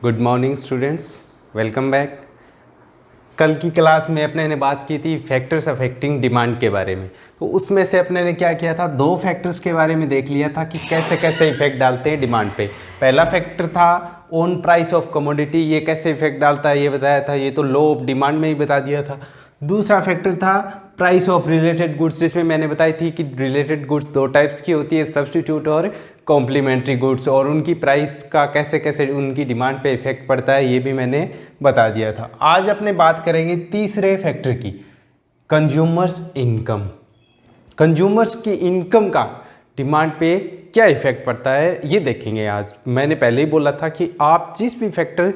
Good morning students, welcome back. कल की class में अपने ने बात की थी फैक्टर्स अफेक्टिंग डिमांड के बारे में। तो उसमें से अपने ने क्या किया था, दो फैक्टर्स के बारे में देख लिया था कि कैसे कैसे इफेक्ट डालते हैं डिमांड पे। पहला फैक्टर था ऑन प्राइस ऑफ कमोडिटी, ये कैसे इफेक्ट डालता है ये बताया था, ये तो लॉ ऑफ डिमांड में ही बता दिया था। दूसरा फैक्टर था प्राइस ऑफ रिलेटेड गुड्स, जिसमें मैंने बताई थी कि रिलेटेड गुड्स दो टाइप्स की होती है, सब्स्टिट्यूट और कॉम्प्लीमेंट्री गुड्स, और उनकी प्राइस का कैसे कैसे उनकी डिमांड पे इफेक्ट पड़ता है ये भी मैंने बता दिया था। आज अपने बात करेंगे तीसरे फैक्टर की, कंज्यूमर्स इनकम। कंज्यूमर्स की इनकम का डिमांड पे क्या इफेक्ट पड़ता है ये देखेंगे आज। मैंने पहले ही बोला था कि आप जिस भी फैक्टर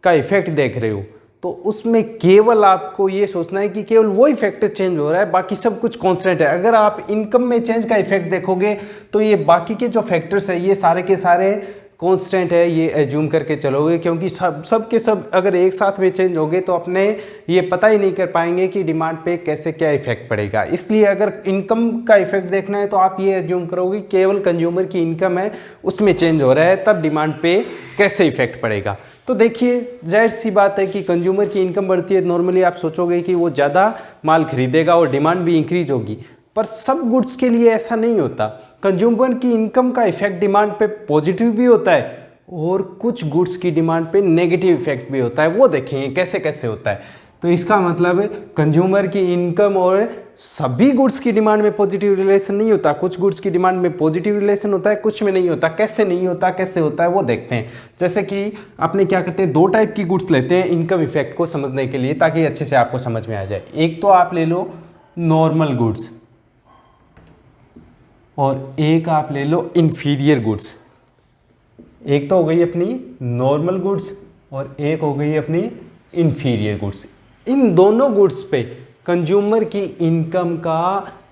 का इफेक्ट देख रहे हो तो उसमें केवल आपको ये सोचना है कि केवल वही फैक्टर चेंज हो रहा है, बाकी सब कुछ कांस्टेंट है। अगर आप इनकम में चेंज का इफेक्ट देखोगे तो ये बाकी के जो फैक्टर्स है ये सारे के सारे कांस्टेंट है, ये एज्यूम करके चलोगे, क्योंकि सब के सब अगर एक साथ में चेंज होगे तो अपने ये पता ही नहीं कर पाएंगे कि डिमांड पे कैसे क्या इफेक्ट पड़ेगा। इसलिए अगर इनकम का इफेक्ट देखना है तो आप ये एज्यूम करोगे केवल कंज्यूमर की इनकम है उसमें चेंज हो रहा है, तब डिमांड पे कैसे इफेक्ट पड़ेगा। तो देखिए, जाहिर सी बात है कि कंज्यूमर की इनकम बढ़ती है, नॉर्मली आप सोचोगे कि वो ज़्यादा माल खरीदेगा और डिमांड भी इंक्रीज होगी, पर सब गुड्स के लिए ऐसा नहीं होता। कंज्यूमर की इनकम का इफेक्ट डिमांड पे पॉजिटिव भी होता है और कुछ गुड्स की डिमांड पे नेगेटिव इफेक्ट भी होता है, वो देखेंगे कैसे कैसे होता है। तो इसका मतलब कंज्यूमर की इनकम और सभी गुड्स की डिमांड में पॉजिटिव रिलेशन नहीं होता, कुछ गुड्स की डिमांड में पॉजिटिव रिलेशन होता है, कुछ में नहीं होता। कैसे नहीं होता, कैसे होता है वो देखते हैं। जैसे कि अपने क्या करते हैं, दो टाइप की गुड्स लेते हैं इनकम इफेक्ट को समझने के लिए, ताकि अच्छे से आपको समझ में आ जाए। एक तो आप ले लो नॉर्मल गुड्स और एक आप ले लो इंफीरियर गुड्स। एक तो हो गई अपनी नॉर्मल गुड्स और एक हो गई अपनी इंफीरियर गुड्स। इन दोनों गुड्स पे कंज्यूमर की इनकम का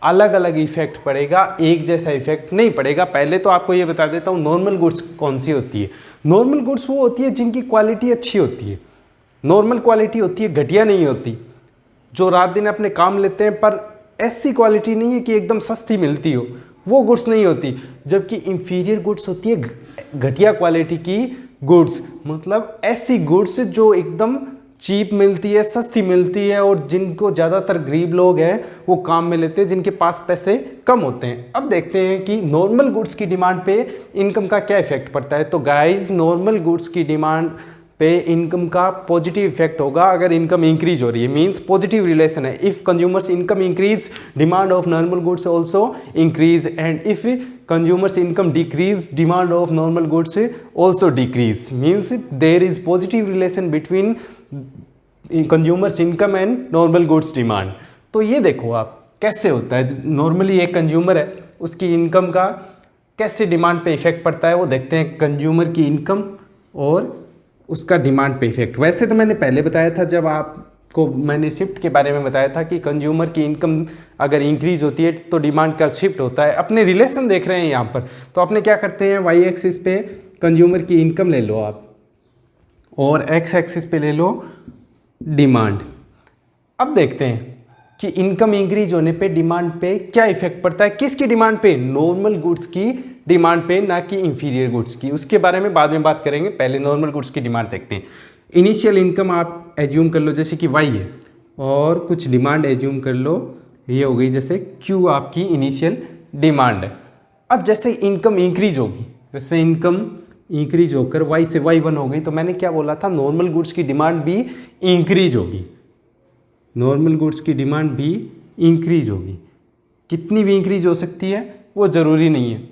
अलग अलग इफेक्ट पड़ेगा, एक जैसा इफेक्ट नहीं पड़ेगा। पहले तो आपको ये बता देता हूँ नॉर्मल गुड्स कौन सी होती है। नॉर्मल गुड्स वो होती है जिनकी क्वालिटी अच्छी होती है, नॉर्मल क्वालिटी होती है, घटिया नहीं होती, जो रात दिन अपने काम लेते हैं, पर ऐसी क्वालिटी नहीं है कि एकदम सस्ती मिलती हो, वो गुड्स नहीं होती। जबकि इंफीरियर गुड्स होती है घटिया क्वालिटी की गुड्स, मतलब ऐसी गुड्स जो एकदम चीप मिलती है, सस्ती मिलती है, और जिनको ज़्यादातर गरीब लोग हैं वो काम में लेते हैं, जिनके पास पैसे कम होते हैं। अब देखते हैं कि नॉर्मल गुड्स की डिमांड पे इनकम का क्या इफेक्ट पड़ता है। तो गाइस, नॉर्मल गुड्स की डिमांड पे इनकम का पॉजिटिव इफेक्ट होगा अगर इनकम इंक्रीज हो रही है, मींस पॉजिटिव रिलेशन है। If consumers income increase, demand of normal goods also increase, and if consumers income decrease, demand of normal goods also decrease, means there is positive relation between consumers income and normal goods demand। तो ये देखो आप कैसे होता है। Normally एक consumer है, उसकी इनकम का कैसे डिमांड पे इफेक्ट पड़ता है वो देखते हैं। कंज्यूमर की इनकम और उसका डिमांड पे इफेक्ट, वैसे तो मैंने पहले बताया था जब आपको मैंने शिफ्ट के बारे में बताया था कि कंज्यूमर की इनकम अगर इंक्रीज होती है तो डिमांड का शिफ्ट होता है। अपने रिलेशन देख रहे हैं यहाँ पर, तो अपने क्या करते हैं, वाई एक्सिस पे कंज्यूमर की इनकम ले लो आप और एक्स एक्सिस पे ले लो डिमांड। अब देखते हैं कि इनकम इंक्रीज होने पे डिमांड पे क्या इफेक्ट पड़ता है। किसकी डिमांड पे? नॉर्मल गुड्स की डिमांड पे, ना कि इंफीरियर गुड्स की। उसके बारे में बाद में बात करेंगे, पहले नॉर्मल गुड्स की डिमांड देखते हैं। इनिशियल इनकम आप एज्यूम कर लो जैसे कि वाई है, और कुछ डिमांड एज्यूम कर लो, ये हो गई जैसे क्यू आपकी इनिशियल डिमांड है। अब जैसे इनकम इंक्रीज होगी, जैसे इनकम इंक्रीज होकर वाई से वाई वन हो गई, तो मैंने क्या बोला था, नॉर्मल गुड्स की डिमांड भी इंक्रीज होगी, नॉर्मल गुड्स की डिमांड भी इंक्रीज होगी। कितनी भी इंक्रीज हो सकती है वो ज़रूरी नहीं है।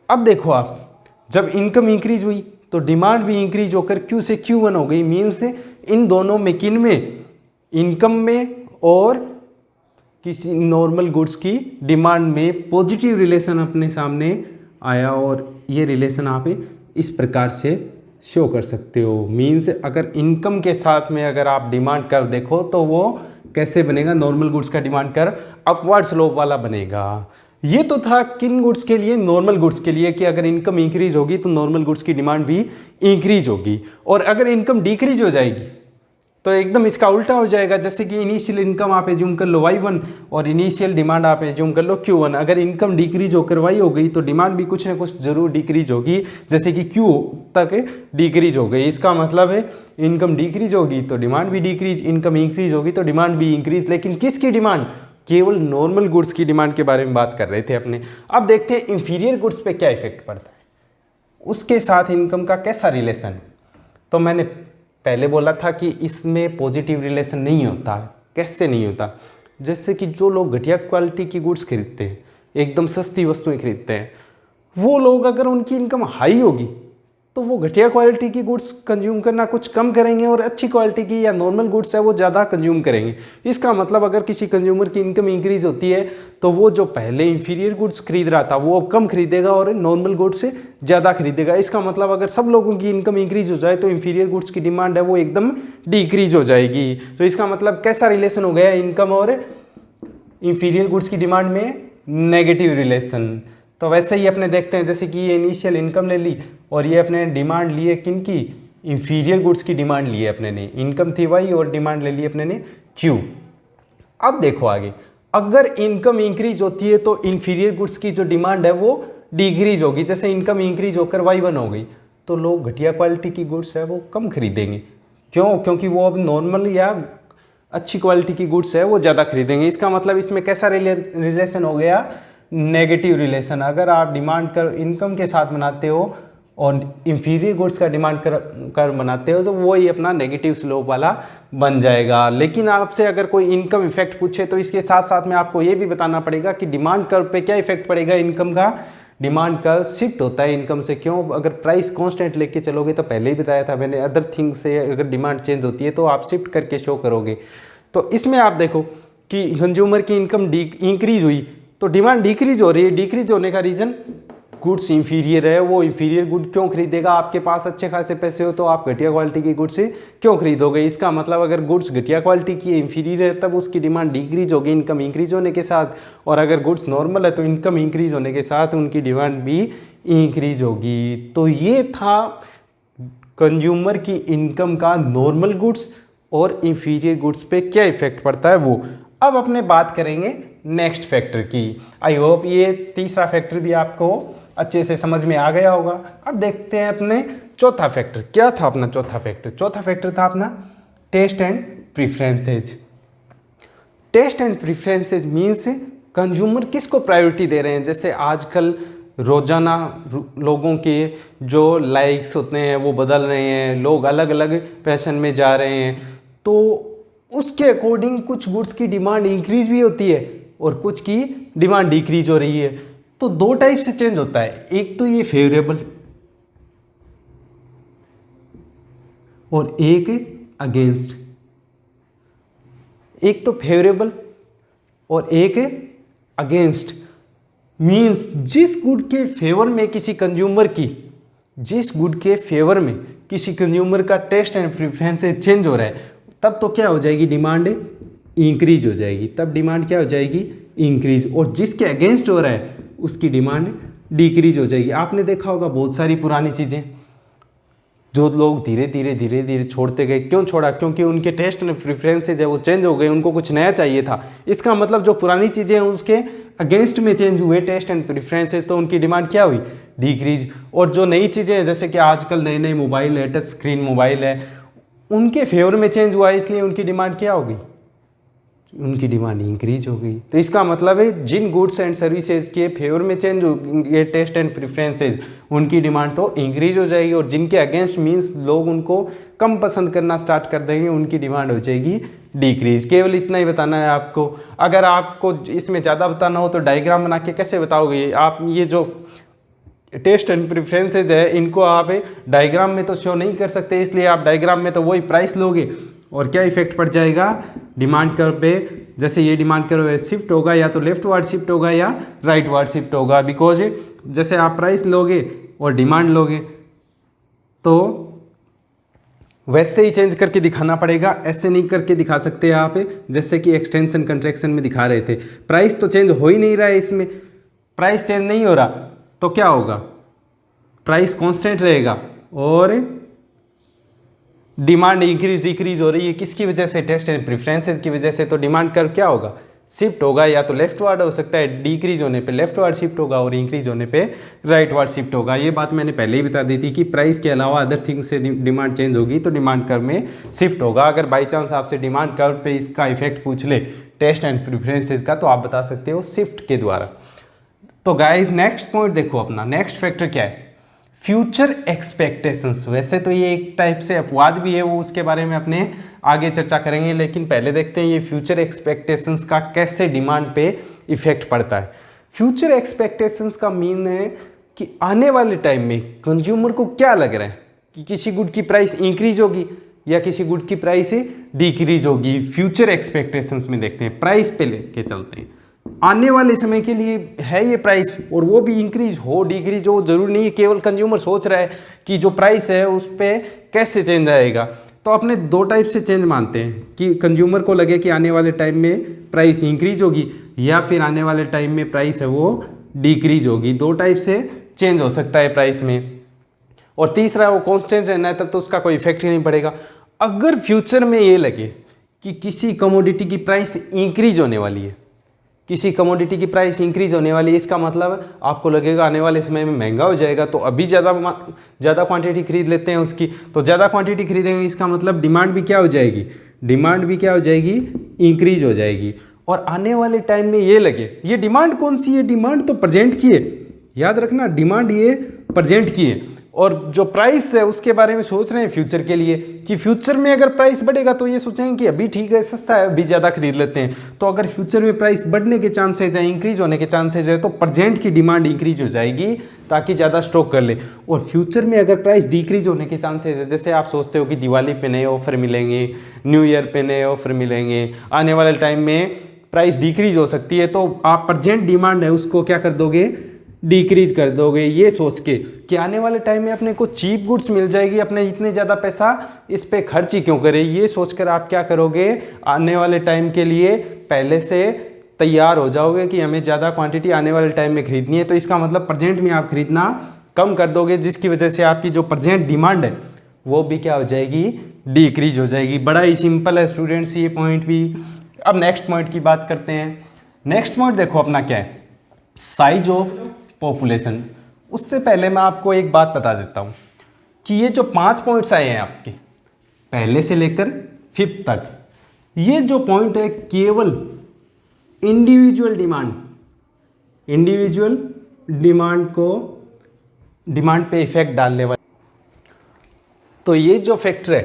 अब देखो आप, जब इनकम इंक्रीज हुई तो डिमांड भी इंक्रीज होकर क्यू से क्यू वन हो गई, मीन्स इन दोनों में, किन में, इनकम में और किसी नॉर्मल गुड्स की डिमांड में पॉजिटिव रिलेशन अपने सामने आया। और ये रिलेशन आप इस प्रकार से शो कर सकते हो, मीन्स अगर इनकम के साथ में अगर आप डिमांड कर देखो तो वो कैसे बनेगा, नॉर्मल गुड्स का डिमांड कर अपवर्ड स्लोप वाला बनेगा। ये तो था किन गुड्स के लिए, नॉर्मल गुड्स के लिए, कि अगर इनकम इंक्रीज होगी तो नॉर्मल गुड्स की डिमांड भी इंक्रीज होगी, और अगर इनकम डिक्रीज हो जाएगी तो एकदम इसका उल्टा हो जाएगा। जैसे कि इनिशियल इनकम आप एज्यूम कर लो y1 और इनिशियल डिमांड आप एज्यूम कर लो q1। अगर इनकम डिक्रीज होकर y हो गई तो डिमांड भी कुछ ना कुछ जरूर डिक्रीज होगी, जैसे कि q तक डिक्रीज हो गई। इसका मतलब है इनकम डिक्रीज होगी तो डिमांड भी डिक्रीज, इनकम इंक्रीज होगी तो डिमांड भी इंक्रीज। लेकिन किसकी डिमांड? केवल नॉर्मल गुड्स की डिमांड के बारे में बात कर रहे थे अपने। अब देखते हैं इंफीरियर गुड्स पे क्या इफेक्ट पड़ता है, उसके साथ इनकम का कैसा रिलेशन है। तो मैंने पहले बोला था कि इसमें पॉजिटिव रिलेशन नहीं होता। कैसे नहीं होता? जैसे कि जो लोग घटिया क्वालिटी की गुड्स खरीदते हैं, एकदम सस्ती वस्तुएं खरीदते हैं, वो लोग अगर उनकी इनकम हाई होगी तो वो घटिया क्वालिटी की गुड्स कंज्यूम करना कुछ कम करेंगे और अच्छी क्वालिटी की या नॉर्मल गुड्स है वो ज़्यादा कंज्यूम करेंगे। इसका मतलब अगर किसी कंज्यूमर की इनकम इंक्रीज होती है तो वो जो पहले इंफीरियर गुड्स खरीद रहा था वो अब कम खरीदेगा और नॉर्मल गुड्स से ज़्यादा खरीदेगा। इसका मतलब अगर सब लोगों की इनकम इंक्रीज हो जाए तो इंफीरियर गुड्स की डिमांड है वो एकदम डिक्रीज हो जाएगी। तो इसका मतलब कैसा रिलेशन हो गया इनकम और इंफीरियर गुड्स की डिमांड में? Negative relation. तो वैसे ही अपने देखते हैं, जैसे कि ये इनिशियल इनकम ले ली और ये अपने डिमांड लिए किन की? इंफीरियर गुड्स की डिमांड ली है अपने ने। इनकम थी y और डिमांड ले ली अपने ने q। अब देखो आगे, अगर इनकम इंक्रीज होती है तो इंफीरियर गुड्स की जो डिमांड है वो डिक्रीज होगी। जैसे इनकम इंक्रीज होकर y1 हो गई तो लोग घटिया क्वालिटी की गुड्स है वो कम खरीदेंगे। क्यों? क्योंकि वो अब नॉर्मल या अच्छी क्वालिटी की गुड्स है वो ज़्यादा खरीदेंगे। इसका मतलब इसमें कैसा रिलेशन हो गया? Negative relation. अगर आप डिमांड कर इनकम के साथ बनाते हो और इंफीरियर गुड्स का डिमांड कर बनाते हो तो वो ही अपना नेगेटिव स्लोप वाला बन जाएगा। लेकिन आपसे अगर कोई इनकम इफेक्ट पूछे तो इसके साथ साथ में आपको ये भी बताना पड़ेगा कि डिमांड कर्व पे क्या इफेक्ट पड़ेगा इनकम का। डिमांड कर्व शिफ्ट होता है इनकम से। क्यों? अगर प्राइस कांस्टेंट लेके चलोगे तो पहले ही बताया था मैंने, अदर थिंग्स से अगर डिमांड चेंज होती है तो आप शिफ्ट करके शो करोगे। तो इसमें आप देखो कि कंज्यूमर की इनकम इंक्रीज हुई तो डिमांड डिक्रीज हो रही है। डिक्रीज होने का रीजन गुड्स इंफीरियर है। वो इंफीरियर गुड क्यों खरीदेगा? आपके पास अच्छे खासे पैसे हो तो आप घटिया क्वालिटी की गुड्स से क्यों खरीदोगे? इसका मतलब अगर गुड्स घटिया क्वालिटी की इंफीरियर है तब उसकी डिमांड डिक्रीज होगी इनकम इंक्रीज होने के साथ, और अगर गुड्स नॉर्मल है तो इनकम इंक्रीज होने के साथ उनकी डिमांड भी इंक्रीज होगी। तो ये था कंज्यूमर की इनकम का नॉर्मल गुड्स और इंफीरियर गुड्स पे क्या इफेक्ट पड़ता है वो। अब अपने बात करेंगे नेक्स्ट फैक्टर की। आई होप ये तीसरा फैक्टर भी आपको अच्छे से समझ में आ गया होगा। अब देखते हैं अपने चौथा फैक्टर। क्या था अपना चौथा फैक्टर? चौथा फैक्टर था अपना taste and preferences. Taste and preferences means consumer किसको प्रायोरिटी दे रहे हैं। जैसे आजकल रोजाना लोगों के जो लाइक्स होते हैं वो बदल रहे हैं, लोग अलग अलग पैशन में जा रहे हैं, तो उसके अकॉर्डिंग कुछ गुड्स की डिमांड इंक्रीज भी होती है और कुछ की डिमांड डिक्रीज हो रही है। तो दो टाइप से चेंज होता है, एक तो ये फेवरेबल और एक अगेंस्ट। एक तो फेवरेबल और एक अगेंस्ट मींस जिस गुड के फेवर में किसी कंज्यूमर की, जिस गुड के फेवर में किसी कंज्यूमर का टेस्ट एंड प्रेफरेंस चेंज हो रहा है तब तो क्या हो जाएगी? डिमांड इंक्रीज हो जाएगी। तब डिमांड क्या हो जाएगी? इंक्रीज। और जिसके अगेंस्ट हो रहा है उसकी डिमांड डिक्रीज हो जाएगी। आपने देखा होगा बहुत सारी पुरानी चीज़ें जो लोग धीरे धीरे छोड़ते गए। क्यों छोड़ा? क्योंकि उनके टेस्ट एंड प्रेफरेंसेज है वो चेंज हो गए, उनको कुछ नया चाहिए था। इसका मतलब जो पुरानी चीज़ें हैं उसके अगेंस्ट में चेंज हुए टेस्ट एंड प्रेफरेंसेज, तो उनकी डिमांड क्या हुई? डिक्रीज। और जो नई चीज़ें हैं जैसे कि आजकल नए नए मोबाइल है, टच स्क्रीन मोबाइल है, उनके फेवर में चेंज हुआ इसलिए उनकी डिमांड क्या होगी? उनकी डिमांड इंक्रीज हो गई। तो इसका मतलब है जिन गुड्स एंड सर्विसेज के फेवर में चेंज होंगे टेस्ट एंड प्रेफरेंसेज उनकी डिमांड तो इंक्रीज हो जाएगी, और जिनके अगेंस्ट मींस लोग उनको कम पसंद करना स्टार्ट कर देंगे उनकी डिमांड हो जाएगी डिक्रीज। केवल इतना ही बताना है आपको। अगर आपको इसमें ज़्यादा बताना हो तो डायग्राम बना के कैसे बताओगे आप? ये जो टेस्ट एंड प्रेफरेंसेज है इनको आप डायग्राम में तो शो नहीं कर सकते, इसलिए आप डायग्राम में तो वही प्राइस लोगे और क्या इफेक्ट पड़ जाएगा डिमांड कर्व पे। जैसे ये डिमांड कर्व शिफ्ट होगा, या तो लेफ्ट वार्ड शिफ्ट होगा या राइट वार्ड शिफ्ट होगा। बिकॉज जैसे आप प्राइस लोगे और डिमांड लोगे तो वैसे ही चेंज करके दिखाना पड़ेगा, ऐसे नहीं करके दिखा सकते आप जैसे कि एक्सटेंशन कंट्रैक्शन में दिखा रहे थे। प्राइस तो चेंज हो ही नहीं रहा है, इसमें प्राइस चेंज नहीं हो रहा तो क्या होगा? प्राइस कांस्टेंट रहेगा और डिमांड इंक्रीज डिक्रीज हो रही है, किसकी वजह से? टेस्ट एंड प्रेफरेंसेस की वजह से। तो डिमांड कर्व क्या होगा? शिफ्ट होगा, या तो लेफ्टवर्ड हो सकता है, डिक्रीज होने पे लेफ्टवर्ड शिफ्ट होगा और इंक्रीज होने पे राइटवर्ड शिफ्ट होगा। ये बात मैंने पहले ही बता दी थी कि प्राइस के अलावा अदर थिंग्स से डिमांड चेंज होगी तो डिमांड कर्व में शिफ्ट होगा। अगर बाई चांस आपसे डिमांड कर्व पे इसका इफेक्ट पूछ ले टेस्ट एंड प्रेफरेंसेस का, तो आप बता सकते हो शिफ्ट के द्वारा। तो गाइज नेक्स्ट पॉइंट देखो अपना, नेक्स्ट फैक्टर क्या है? Future expectations. वैसे तो ये एक टाइप से अपवाद भी है, वो उसके बारे में अपने आगे चर्चा करेंगे, लेकिन पहले देखते हैं ये फ्यूचर एक्सपेक्टेशंस का कैसे डिमांड पे इफेक्ट पड़ता है। फ्यूचर एक्सपेक्टेशंस का मीन है कि आने वाले टाइम में कंज्यूमर को क्या लग रहा है कि किसी गुड की प्राइस इंक्रीज होगी या किसी गुड की प्राइस डिक्रीज होगी। फ्यूचर एक्सपेक्टेशंस में देखते हैं, प्राइस पे लेके चलते हैं। आने वाले समय के लिए है ये प्राइस, और वो भी इंक्रीज हो डिक्रीज हो, जरूरी नहीं है केवल कंज्यूमर सोच रहा है कि जो प्राइस है उस पर कैसे चेंज आएगा। तो अपने दो टाइप से चेंज मानते हैं कि कंज्यूमर को लगे कि आने वाले टाइम में प्राइस इंक्रीज होगी या फिर आने वाले टाइम में प्राइस है वो डिक्रीज होगी। दो टाइप से चेंज हो सकता है प्राइस में। और तीसरा, वो कांस्टेंट रहना है तब तो उसका कोई इफेक्ट ही नहीं पड़ेगा। अगर फ्यूचर में ये लगे कि किसी कमोडिटी की प्राइस इंक्रीज होने वाली है, किसी कमोडिटी की प्राइस इंक्रीज होने वाली है, इसका मतलब आपको लगेगा आने वाले समय में महंगा हो जाएगा, तो अभी ज़्यादा क्वांटिटी खरीद लेते हैं उसकी। तो ज़्यादा क्वांटिटी खरीदेंगे, इसका मतलब डिमांड भी क्या हो जाएगी? डिमांड भी क्या हो जाएगी? इंक्रीज हो जाएगी। और आने वाले टाइम में ये लगे, ये डिमांड कौन सी है? डिमांड तो प्रेजेंट की है, याद रखना, डिमांड ये प्रेजेंट की है। और जो प्राइस है उसके बारे में सोच रहे हैं फ्यूचर के लिए कि फ्यूचर में अगर प्राइस बढ़ेगा तो ये सोचेंगे कि अभी ठीक है, सस्ता है, अभी ज़्यादा खरीद लेते हैं। तो अगर फ्यूचर में प्राइस बढ़ने के चांसेज है, इंक्रीज होने के चांसेज है, तो प्रेजेंट की डिमांड इंक्रीज हो जाएगी ताकि ज़्यादा स्टॉक कर ले। और फ्यूचर में अगर प्राइस डिक्रीज होने के चांसेज है, जैसे आप सोचते हो कि दिवाली पे नए ऑफर मिलेंगे, न्यू ईयर पे नए ऑफर मिलेंगे, आने वाले टाइम में प्राइस डिक्रीज हो सकती है, तो आप प्रेजेंट डिमांड है उसको क्या कर दोगे? डिक्रीज कर दोगे, ये सोच के कि आने वाले टाइम में अपने को चीप गुड्स मिल जाएगी, अपने इतने ज़्यादा पैसा इस पे खर्च ही क्यों करें। ये सोचकर आप क्या करोगे? आने वाले टाइम के लिए पहले से तैयार हो जाओगे कि हमें ज़्यादा क्वांटिटी आने वाले टाइम में खरीदनी है। तो इसका मतलब प्रेजेंट में आप खरीदना कम कर दोगे, जिसकी वजह से आपकी जो प्रेजेंट डिमांड है वो भी क्या हो जाएगी? डिक्रीज हो जाएगी। बड़ा ही सिंपल है स्टूडेंट्स ये पॉइंट भी। अब नेक्स्ट पॉइंट की बात करते हैं। नेक्स्ट पॉइंट देखो अपना क्या है? Size of population. उससे पहले मैं आपको एक बात बता देता हूं कि ये जो 5 पॉइंट्स आए हैं आपके पहले से लेकर 5th तक, ये जो पॉइंट है केवल इंडिविजुअल डिमांड को डिमांड पे इफेक्ट डालने वाले। तो ये जो फैक्टर है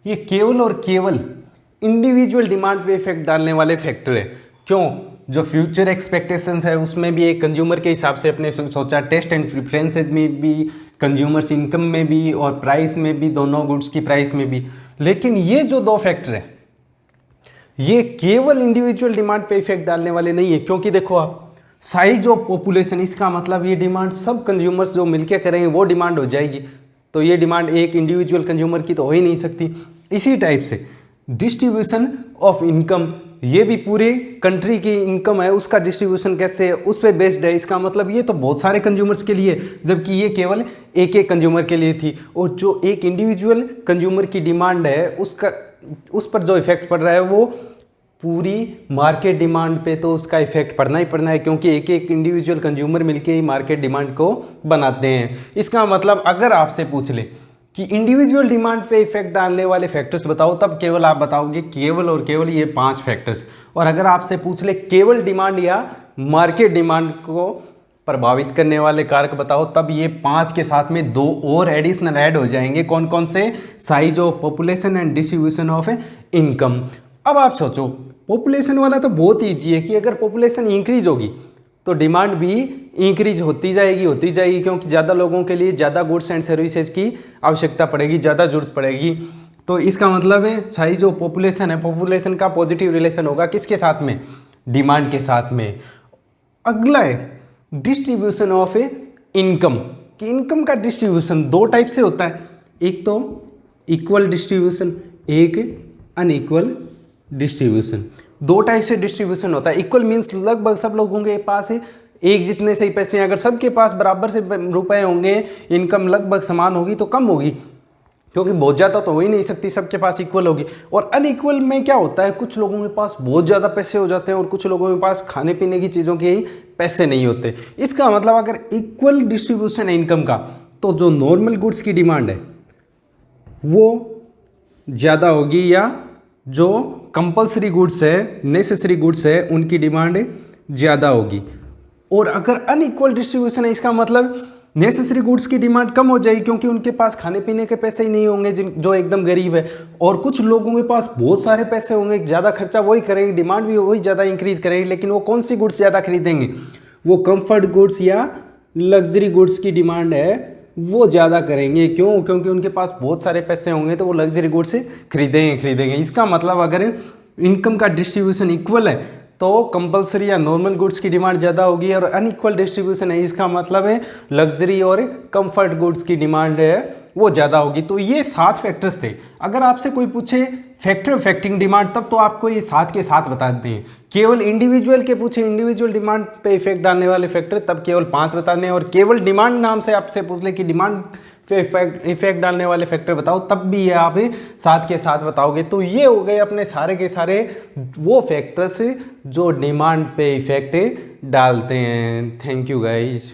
ये केवल और केवल इंडिविजुअल डिमांड पे इफेक्ट डालने वाले फैक्टर है। क्यों? जो फ्यूचर एक्सपेक्टेशंस है उसमें भी एक कंज्यूमर के हिसाब से अपने सोचा, टेस्ट एंड प्रेफरेंसेस में भी, कंज्यूमर्स इनकम में भी और प्राइस में भी, दोनों गुड्स की प्राइस में भी। लेकिन ये जो दो फैक्टर है ये केवल इंडिविजुअल डिमांड पे इफेक्ट डालने वाले नहीं है, क्योंकि देखो आप साइज ऑफ पॉपुलेशन, इसका मतलब ये डिमांड सब कंज्यूमर्स जो मिलकर करेंगे वो डिमांड हो जाएगी। तो ये डिमांड एक इंडिविजुअल कंज्यूमर की तो हो ही नहीं सकती। इसी टाइप से डिस्ट्रीब्यूशन ऑफ इनकम, ये भी पूरे कंट्री की इनकम है उसका डिस्ट्रीब्यूशन कैसे है उस पर बेस्ड है। इसका मतलब ये तो बहुत सारे कंज्यूमर्स के लिए, जबकि ये केवल एक एक कंज्यूमर के लिए थी। और जो एक इंडिविजुअल कंज्यूमर की डिमांड है उसका, उस पर जो इफेक्ट पड़ रहा है वो पूरी मार्केट डिमांड पे तो उसका इफेक्ट पड़ना ही पड़ना है, क्योंकि एक एक इंडिविजुअल कंज्यूमर मिलके ही मार्केट डिमांड को बनाते हैं। इसका मतलब अगर आपसे पूछ ले कि इंडिविजुअल डिमांड पे इफेक्ट डालने वाले फैक्टर्स बताओ, तब केवल आप बताओगे केवल और केवल ये 5 फैक्टर्स। और अगर आपसे पूछ ले केवल डिमांड या मार्केट डिमांड को प्रभावित करने वाले कारक बताओ, तब ये 5 के साथ में 2 और एडिशनल ऐड हो जाएंगे। कौन कौन से? Size of population and distribution of income. अब आप सोचो, पॉपुलेशन वाला तो बहुत ईजी है कि अगर पॉपुलेशन इंक्रीज होगी तो डिमांड भी इंक्रीज होती जाएगी, क्योंकि ज़्यादा लोगों के लिए ज़्यादा गुड्स एंड सर्विसेज की आवश्यकता पड़ेगी, ज़्यादा जरूरत पड़ेगी। तो इसका मतलब है साइज ऑफ पॉपुलेशन है, पॉपुलेशन का पॉजिटिव रिलेशन होगा किसके साथ में? डिमांड के साथ में। अगला है डिस्ट्रीब्यूशन ऑफ इनकम, कि इनकम का डिस्ट्रीब्यूशन 2 टाइप से होता है, एक तो इक्वल डिस्ट्रीब्यूशन, एक अनइक्वल डिस्ट्रीब्यूशन। 2 टाइप से डिस्ट्रीब्यूशन होता है। इक्वल मीन्स लगभग सब लोगों के पास एक जितने से ही पैसे हैं। अगर सबके पास बराबर से रुपए होंगे, इनकम लगभग समान होगी तो कम होगी। क्योंकि बहुत ज़्यादा तो हो ही नहीं सकती, सबके पास इक्वल होगी। और अनइक्वल में क्या होता है, कुछ लोगों के पास बहुत ज़्यादा पैसे हो जाते हैं और कुछ लोगों के पास खाने पीने की चीज़ों के ही पैसे नहीं होते। इसका मतलब अगर इक्वल डिस्ट्रीब्यूशन है इनकम का, तो जो नॉर्मल गुड्स की डिमांड है वो ज़्यादा होगी, या जो कंपलसरी गुड्स है, नेसेसरी गुड्स है, उनकी डिमांड ज़्यादा होगी। और अगर अनइक्वल डिस्ट्रीब्यूशन है, इसका मतलब नेसेसरी गुड्स की डिमांड कम हो जाएगी, क्योंकि उनके पास खाने पीने के पैसे ही नहीं होंगे जो एकदम गरीब है। और कुछ लोगों के पास बहुत सारे पैसे होंगे, ज़्यादा खर्चा वही करेंगे, डिमांड भी वही ज़्यादा इंक्रीज करेंगे, लेकिन वो कौन सी गुड्स ज़्यादा खरीदेंगे, वो कंफर्ट गुड्स या लग्जरी गुड्स की डिमांड है वो ज़्यादा करेंगे। क्यों? क्योंकि उनके पास बहुत सारे पैसे होंगे तो वो लग्जरी गुड्स खरीदेंगे। इसका मतलब अगर इनकम का डिस्ट्रीब्यूशन इक्वल है तो कंपलसरी या नॉर्मल गुड्स की डिमांड ज़्यादा होगी, और अनइक्वल डिस्ट्रीब्यूशन है इसका मतलब है लग्जरी और कंफर्ट गुड्स की डिमांड है वो ज़्यादा होगी। तो ये 7 फैक्टर्स थे। अगर आपसे कोई पूछे फैक्टर अफेक्टिंग डिमांड, तब तो आपको ये 7 के 7 बता दें। केवल इंडिविजुअल के पूछे, इंडिविजुअल डिमांड पे इफेक्ट डालने वाले फैक्टर, तब केवल 5 बता दें। और केवल डिमांड नाम से आपसे पूछ ले कि डिमांड पे इफेक्ट डालने वाले फैक्टर बताओ, तब भी ये आप 7 के 7 बताओगे। तो ये हो गए अपने सारे के सारे वो फैक्टर्स जो डिमांड पे इफेक्ट डालते हैं। Thank you guys.